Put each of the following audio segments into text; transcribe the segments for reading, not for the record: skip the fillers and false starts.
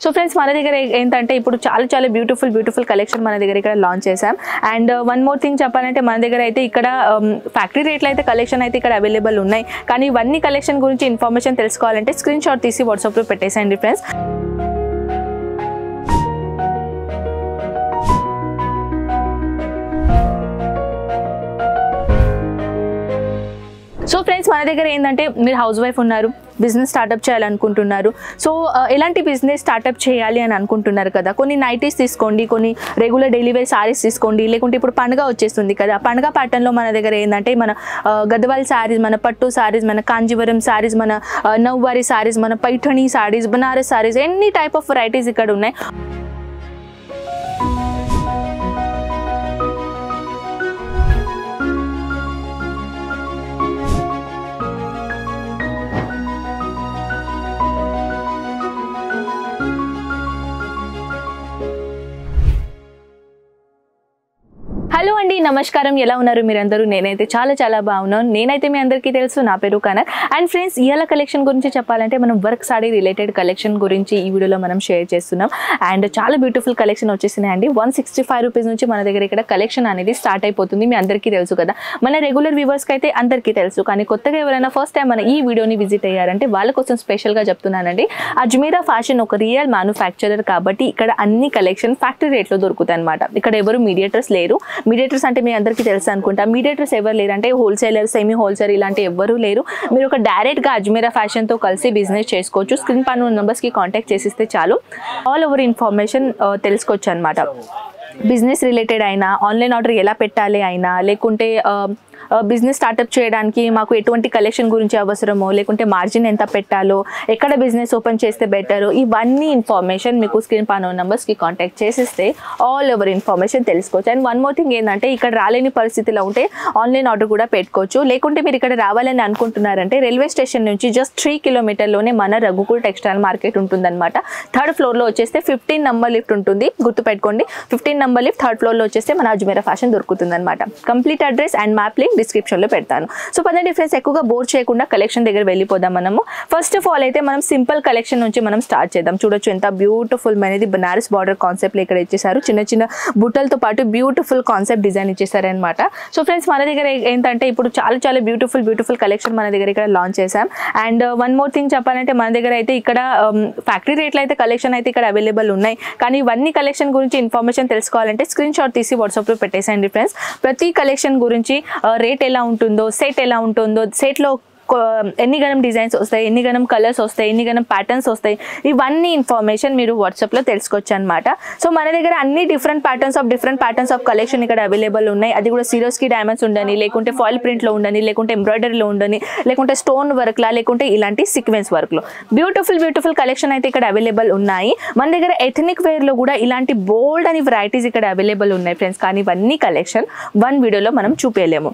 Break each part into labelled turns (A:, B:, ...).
A: So friends మన దగ్గర ఏంటంటే ఇప్పుడు చాలా బ్యూటిఫుల్ కలెక్షన్ మన దగ్గర ఇక్కడ లాంచ్ చేసాం. అండ్ వన్ మోర్ థింగ్ చెప్పాలంటే మన దగ్గర అయితే ఇక్కడ ఫ్యాక్టరీ రేట్లో అయితే కలెక్షన్ అయితే ఇక్కడ అవైలబుల్ ఉన్నాయి. కానీ ఇవన్నీ కలెక్షన్ గురించి ఇన్ఫర్మేషన్ తెలుసుకోవాలంటే స్క్రీన్ షాట్ తీసి వాట్సాప్లో పెట్టేసేయండి ఫ్రెండ్స్. సో ఫ్రెండ్స్ మన దగ్గర ఏంటంటే మీరు హౌస్ వైఫ్ ఉన్నారు, బిజినెస్ స్టార్ట్అప్ చేయాలనుకుంటున్నారు. సో ఎలాంటి బిజినెస్ స్టార్ట్అప్ చేయాలి అని అనుకుంటున్నారు కదా, కొన్ని నైటీస్ తీసుకోండి, కొన్ని రెగ్యులర్ డైలీ వేర్ సారీస్ తీసుకోండి, లేకుంటే ఇప్పుడు పండుగ వచ్చేస్తుంది కదా, పండుగ ప్యాటర్న్లో మన దగ్గర ఏంటంటే మన గద్వాల్ సారీస్, మన పట్టు సారీస్, మన కాంజీవరం సారీస్, మన నవ్వారి సారీస్, మన పైఠణి సారీస్, బనారస్ సారీస్, ఎన్ని టైప్ ఆఫ్ వెరైటీస్ ఇక్కడ ఉన్నాయి. హలో అండి, నమస్కారం. ఎలా ఉన్నారు మీరందరూ? నేనైతే చాలా బాగున్నాను. నేనైతే మీ అందరికీ తెలుసు, నా పేరు కనక్. అండ్ ఫ్రెండ్స్ ఇవాళ కలెక్షన్ గురించి చెప్పాలంటే మనం వర్క్ సారీ రిలేటెడ్ కలెక్షన్ గురించి ఈ వీడియోలో మనం షేర్ చేస్తున్నాం. అండ్ చాలా బ్యూటిఫుల్ కలెక్షన్ వచ్చేసినాయండి. 165 రూపీస్ నుంచి మన దగ్గర ఇక్కడ కలెక్షన్ అనేది స్టార్ట్ అయిపోతుంది. మీ అందరికీ తెలుసు కదా, మన రెగ్యులర్ వ్యూవర్స్కి అయితే అందరికీ తెలుసు. కానీ కొత్తగా ఎవరైనా ఫస్ట్ టైం మన ఈ వీడియోని విజిట్ అయ్యారంటే వాళ్ళ కోసం స్పెషల్గా చెప్తున్నానండి. అజ్మీరా ఫ్యాషన్ ఒక రియల్ మ్యానుఫ్యాక్చరర్ కాబట్టి ఇక్కడ అన్ని కలెక్షన్ ఫ్యాక్టరీ రేట్లో దొరుకుతాయి అనమాట. ఇక్కడ ఎవరు మీడియేటర్స్ లేరు. మీడియేటర్స్ అంటే మీ అందరికీ తెలుసు అనుకుంటా. మీడియేటర్స్ ఎవరు లేరు అంటే హోల్సేలర్, సెమీ హోల్సేలర్ ఇలాంటి ఎవరు లేరు. మీరు ఒక డైరెక్ట్గా అజ్మీరా ఫ్యాషన్తో కలిసి బిజినెస్ చేసుకోవచ్చు. స్క్రీన్ పైన ఉన్న నెంబర్స్కి కాంటాక్ట్ చేసిస్తే చాలు, ఆల్ ఓవర్ ఇన్ఫర్మేషన్ తెలుసుకోవచ్చు అనమాట. బిజినెస్ రిలేటెడ్ అయినా, ఆన్లైన్ ఆర్డర్ ఎలా పెట్టాలి అయినా, లేకుంటే బిజినెస్ స్టార్ట్అప్ చేయడానికి మాకు ఎటువంటి కలెక్షన్ గురించి అవసరమో, లేకుంటే మార్జిన్ ఎంత పెట్టాలో, ఎక్కడ బిజినెస్ ఓపెన్ చేస్తే బెటరో, ఇవన్నీ ఇన్ఫర్మేషన్ మీకు స్క్రీన్ పైన నెంబర్స్కి కాంటాక్ట్ చేసిస్తే ఆల్ ఓవర్ ఇన్ఫర్మేషన్ తెలుసుకోవచ్చు. అండ్ వన్ మోర్ థింగ్ ఏంటంటే ఇక్కడ రాలేని పరిస్థితిలో ఉంటే ఆన్లైన్ ఆర్డర్ కూడా పెట్టుకోవచ్చు. లేకుంటే మీరు ఇక్కడ రావాలని అనుకుంటున్నారంటే రైల్వే స్టేషన్ నుంచి జస్ట్ 3 కిలోమీటర్లోనే మన రఘుకుల్ టెక్స్టైల్ మార్కెట్ ఉంటుందన్నమాట. 3rd ఫ్లోర్లో వచ్చేస్తే 15 నంబర్ లిఫ్ట్ ఉంటుంది, గుర్తుపెట్టుకోండి. 15 నంబర్ లిఫ్ట్ 3rd ఫ్లోర్లో వచ్చేస్తే మన అజ్మీరా ఫ్యాషన్ దొరుకుతుంది అనమాట. Complete address and map link డిస్క్రిప్షన్లో పెడతాను. సో పదండి ఫ్రెండ్స్, ఎక్కువగా బోర్ చేయకుండా కలెక్షన్ దగ్గర వెళ్ళిపోదాం మనము. ఫస్ట్ ఆఫ్ ఆల్ అయితే మనం సింపుల్ కలెక్షన్ నుంచి మనం స్టార్ట్ చేద్దాం. చూడొచ్చు ఎంత బ్యూటిఫుల్ అనేది బనారస్ బార్డర్ కాన్సెప్ట్ ఇక్కడ ఇచ్చేసారు. చిన్న బుట్టలతో పాటు బ్యూటిఫుల్ కాన్సెప్ట్ డిజైన్ ఇచ్చేసారు అనమాట. సో ఫ్రెండ్స్ మన దగ్గర ఏంటంటే ఇప్పుడు చాలా బ్యూటిఫుల్ కలెక్షన్ మన దగ్గర ఇక్కడ లాంచ్ చేసాం. అండ్ వన్ మోర్ థింగ్ చెప్పాలంటే మన దగ్గర అయితే ఇక్కడ ఫ్యాక్టరీ రేట్లో అయితే కలెక్షన్ అయితే ఇక్కడ అవైలబుల్ ఉన్నాయి. కానీ ఇవన్నీ కలెక్షన్ గురించి ఇన్ఫర్మేషన్ తెలుసుకోవాలంటే స్క్రీన్ షాట్ తీసి వాట్సాప్లో పెట్టేసేయండి ఫ్రెండ్స్. ప్రతి కలెక్షన్ గురించి రేట్ ఎలా ఉంటుందో, సెట్ ఎలా ఉంటుందో, సెట్లో ఎన్ని గణం డిజైన్స్ వస్తాయి, ఎన్ని గణం కలర్స్ వస్తాయి, ఎన్ని గణం ప్యాటర్న్స్ వస్తాయి, ఇవన్నీ ఇన్ఫర్మేషన్ మీరు వాట్సాప్లో తెలుసుకోవచ్చు అనమాట. సో మన దగ్గర అన్ని డిఫరెంట్ ప్యాటర్న్స్ ఆఫ్ కలెక్షన్ ఇక్కడ అవైలబుల్ ఉన్నాయి. అది కూడా సిరోస్కి డైమండ్స్ ఉండని, లేకుంటే ఫాయిల్ ప్రింట్లో ఉండని, లేకుంటే ఎంబ్రాయిడరీలో ఉండని, లేకుంటే స్టోన్ వర్క్లా, లేకుంటే ఇలాంటి సీక్వెన్స్ వర్క్లో బ్యూటిఫుల్ కలెక్షన్ అయితే ఇక్కడ అవైలబుల్ ఉన్నాయి. మన దగ్గర ఎథనిక్ వేర్లో కూడా ఇలాంటి బోల్డ్ అని వెరైటీస్ ఇక్కడ అవైలబుల్ ఉన్నాయి ఫ్రెండ్స్. కానీ ఇవన్నీ కలెక్షన్ వన్ వీడియోలో మనం చూపించలేము.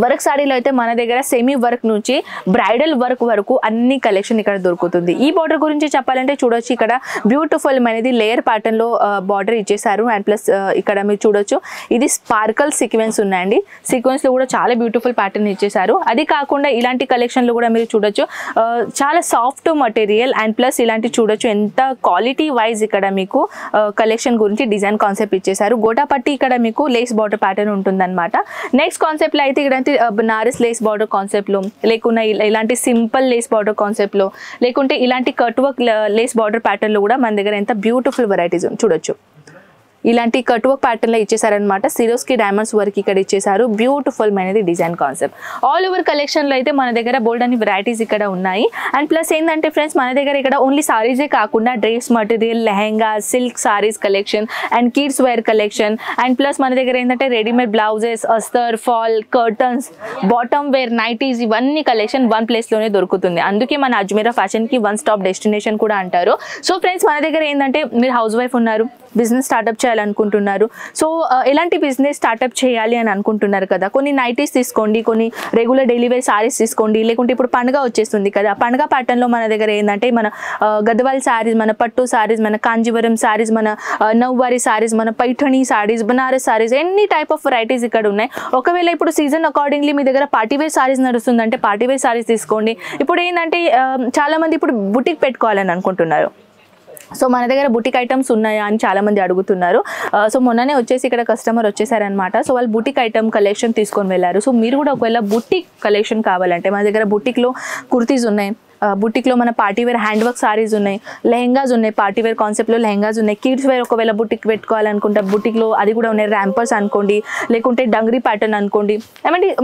A: వర్క్ సారీలో అయితే మన దగ్గర సెమీ వర్క్ నుంచి బ్రైడల్ వర్క్ వరకు అన్ని కలెక్షన్ ఇక్కడ దొరుకుతుంది. ఈ బార్డర్ గురించి చెప్పాలంటే చూడొచ్చు, ఇక్కడ బ్యూటిఫుల్ అనేది లేయర్ ప్యాటర్న్లో బార్డర్ ఇచ్చేసారు. అండ్ ప్లస్ ఇక్కడ మీరు చూడొచ్చు ఇది స్పార్కల్ సీక్వెన్స్ ఉన్నాయండి. సీక్వెన్స్లో కూడా చాలా బ్యూటిఫుల్ ప్యాటర్న్ ఇచ్చేసారు. అది కాకుండా ఇలాంటి కలెక్షన్లో కూడా మీరు చూడొచ్చు చాలా సాఫ్ట్ మటీరియల్. అండ్ ప్లస్ ఇలాంటి చూడొచ్చు ఎంత క్వాలిటీ వైజ్ ఇక్కడ మీకు కలెక్షన్ గురించి డిజైన్ కాన్సెప్ట్ ఇచ్చేసారు. గోటాపట్టి ఇక్కడ మీకు లేస్ బార్డర్ ప్యాటర్న్ ఉంటుందన్నమాట. నెక్స్ట్ కాన్సెప్ట్లో అయితే బనారస్ లేస్ బార్డర్ కాన్సెప్ట్లో, లేకుండా ఇలాంటి సింపుల్ లేస్ బార్డర్ కాన్సెప్ట్లో, లేకుంటే ఇలాంటి కట్ వర్క్ లేస్ బార్డర్ ప్యాటర్న్లో కూడా మన దగ్గర ఎంత బ్యూటిఫుల్ వెరైటీస్ చూడొచ్చు. ఇలాంటి కట్ వర్క్ ప్యాటర్న్లో ఇచ్చేసారనమాట. సిరోస్కి డైమండ్స్ వర్క్ ఇక్కడ ఇచ్చేసారు. బ్యూటిఫుల్ అనేది డిజైన్ కాన్సెప్ట్. ఆల్ ఓవర్ కలెక్షన్లో అయితే మన దగ్గర బోల్డ్ అని వెరైటీస్ ఇక్కడ ఉన్నాయి. అండ్ ప్లస్ ఏంటంటే ఫ్రెండ్స్ మన దగ్గర ఇక్కడ ఓన్లీ సారీసే కాకుండా dress material, lehenga, silk saris collection, and kids wear collection, and plus మన దగ్గర ఏంటంటే రెడీమేడ్ బ్లౌజెస్, అస్తర్, fall, curtains, bottom wear, nighties, ఇవన్నీ కలెక్షన్ వన్ ప్లేస్లోనే దొరుకుతుంది. అందుకే మన అజ్మీరా ఫ్యాషన్కి వన్ స్టాప్ డెస్టినేషన్ కూడా అంటారు. సో ఫ్రెండ్స్ మన దగ్గర ఏంటంటే మీరు హౌస్ వైఫ్ ఉన్నారు, బిజినెస్ స్టార్ట్అప్ చేయాలనుకుంటున్నారు. సో ఎలాంటి బిజినెస్ స్టార్ట్అప్ చేయాలి అని అనుకుంటున్నారు కదా, కొన్ని నైటీస్ తీసుకోండి, కొన్ని రెగ్యులర్ డైలీ వేర్ సారీస్ తీసుకోండి, లేకుంటే ఇప్పుడు పండుగ వచ్చేస్తుంది కదా, పండుగ ప్యాటర్న్లో మన దగ్గర ఏంటంటే మన గద్వాల్ సారీస్, మన పట్టు సారీస్, మన కాంజీవరం సారీస్, మన నవ్వారి సారీస్, మన పైఠణి సారీస్, బనారస్ సారీస్, ఎన్ని టైప్ ఆఫ్ వెరైటీస్ ఇక్కడ ఉన్నాయి. ఒకవేళ ఇప్పుడు సీజన్ అకార్డింగ్లీ మీ దగ్గర పార్టీ వేర్ సారీస్ నడుస్తుందంటే పార్టీ వేర్ సారీస్ తీసుకోండి. ఇప్పుడు ఏంటంటే చాలామంది ఇప్పుడు బుటిక్ పెట్టుకోవాలని అనుకుంటున్నారు. సో మన దగ్గర బుటిక్ ఐటమ్స్ ఉన్నాయా అని చాలామంది అడుగుతున్నారు. సో మొన్ననే వచ్చేసి ఇక్కడ కస్టమర్ వచ్చేసారనమాట. సో వాళ్ళు బుటిక్ ఐటమ్ కలెక్షన్ తీసుకొని వెళ్ళారు. సో మీరు కూడా ఒకవేళ బుటిక్ కలెక్షన్ కావాలంటే మన దగ్గర బుటిక్లో కుర్తీస్ ఉన్నాయి, బుటిక్లో మన పార్టీవేర్ హ్యాండ్ వర్క్ సారీస్ ఉన్నాయి, లెహంగాస్ ఉన్నాయి, పార్టీవేర్ కాన్సెప్ట్లో లెహంగాస్ ఉన్నాయి, కిడ్స్ వేర్ ఒకవేళ బుటిక్ పెట్టుకోవాలనుకుంటే బుటిక్లో అది కూడా ఉన్నాయి, ర్యాంపర్స్ అనుకోండి, లేకుంటే డంగ్రీ ప్యాటర్న్ అనుకోండి.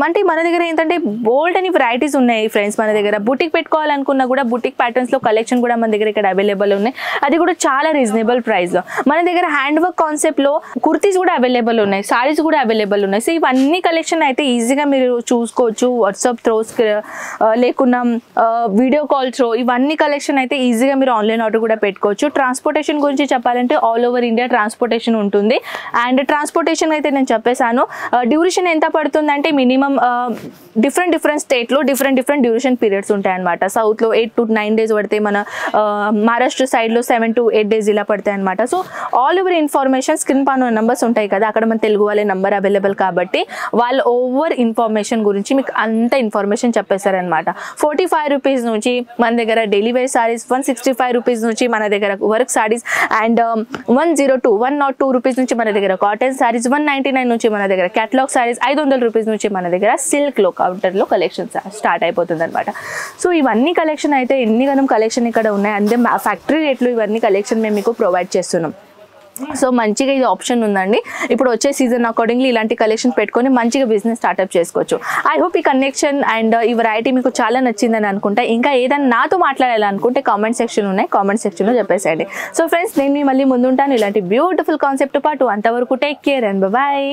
A: అంటే మన దగ్గర ఏంటంటే బోల్డ్ అని వెరైటీస్ ఉన్నాయి ఫ్రెండ్స్. మన దగ్గర బుటిక్ పెట్టుకోవాలనుకున్నా కూడా బుటిక్ ప్యాటర్న్స్లో కలెక్షన్ కూడా మన దగ్గర ఇక్కడ అవైలబుల్ ఉన్నాయి, అది కూడా చాలా రీజనబుల్ ప్రైస్లో. మన దగ్గర హ్యాండ్ వర్క్ కాన్సెప్ట్లో కుర్తీస్ కూడా అవైలబుల్ ఉన్నాయి, సారీస్ కూడా అవైలబుల్ ఉన్నాయి. సో ఇవన్నీ కలెక్షన్ అయితే ఈజీగా మీరు చూసుకోవచ్చు. వాట్సాప్ త్రోస్ లేకున్నా వీడియో కాల్ త్రో ఇవన్నీ కలెక్షన్ అయితే ఈజీగా మీరు ఆన్లైన్ ఆర్డర్ కూడా పెట్టుకోవచ్చు. ట్రాన్స్పోర్టేషన్ గురించి చెప్పాలంటే ఆల్ ఓవర్ ఇండియా ట్రాన్స్పోర్టేషన్ ఉంటుంది. అండ్ ట్రాన్స్పోర్టేషన్ అయితే నేను చెప్పేశాను. డ్యూరేషన్ ఎంత పడుతుందంటే మినిమం డిఫరెంట్ స్టేట్లో డిఫరెంట్ డ్యూరేషన్ పీరియడ్స్ ఉంటాయన్నమాట. సౌత్లో 8 to 9 days పడతాయి, మన మహారాష్ట్ర సైడ్లో 7 to 8 days ఇలా పడతాయి అనమాట. So all over information screen పైన నెంబర్స్ ఉంటాయి కదా, అక్కడ మన తెలుగు వాళ్ళే నెంబర్ అవైలబుల్ కాబట్టి వాళ్ళు ఓవర్ ఇన్ఫర్మేషన్ గురించి మీకు అంత ఇన్ఫర్మేషన్ చెప్పేశారనమాట. 45 రూపీస్ నుంచి మన దగ్గర డైలీ వేర్ సారీస్, 165 రూపీస్ నుంచి మన దగ్గర వర్క్ సారీస్, అండ్ 102 రూపీస్ నుంచి మన దగ్గర కాటన్ సారీస్, 199 నుంచి మన దగ్గర క్యాటలాగ్ సారీస్, 500 రూపీస్ నుంచి మన దగ్గర సిల్క్లో కౌంటర్లో కలెక్షన్ స్టార్ట్ అయిపోతుంది అనమాట. సో ఇవన్నీ కలెక్షన్ అయితే ఎన్ని గనం కలెక్షన్ ఇక్కడ ఉన్నాయి, అంతే ఫ్యాక్టరీ రేట్లు ఇవన్నీ కలెక్షన్ మేము మీకు ప్రొవైడ్ చేస్తున్నాం. సో మంచిగా ఇది ఆప్షన్ ఉందండి. ఇప్పుడు వచ్చే సీజన్ అకార్డింగ్లీ ఇలాంటి కలెక్షన్ పెట్టుకొని మంచిగా బిజినెస్ స్టార్ట్అప్ చేసుకోవచ్చు. ఐ హోప్ ఈ కనెక్షన్ అండ్ ఈ వెరైటీ మీకు చాలా నచ్చిందని అనుకుంటా. ఇంకా ఏదైనా నాతో మాట్లాడాలనుకుంటే కామెంట్ సెక్షన్ ఉన్నాయి, కామెంట్ సెక్షన్లో చెప్పేసేయండి. సో ఫ్రెండ్స్, నేను మళ్ళీ ముందుంటాను ఇలాంటి బ్యూటిఫుల్ కాన్సెప్ట్ పాటు. అంతవరకు టేక్ కేర్ అండ్ బాయ్.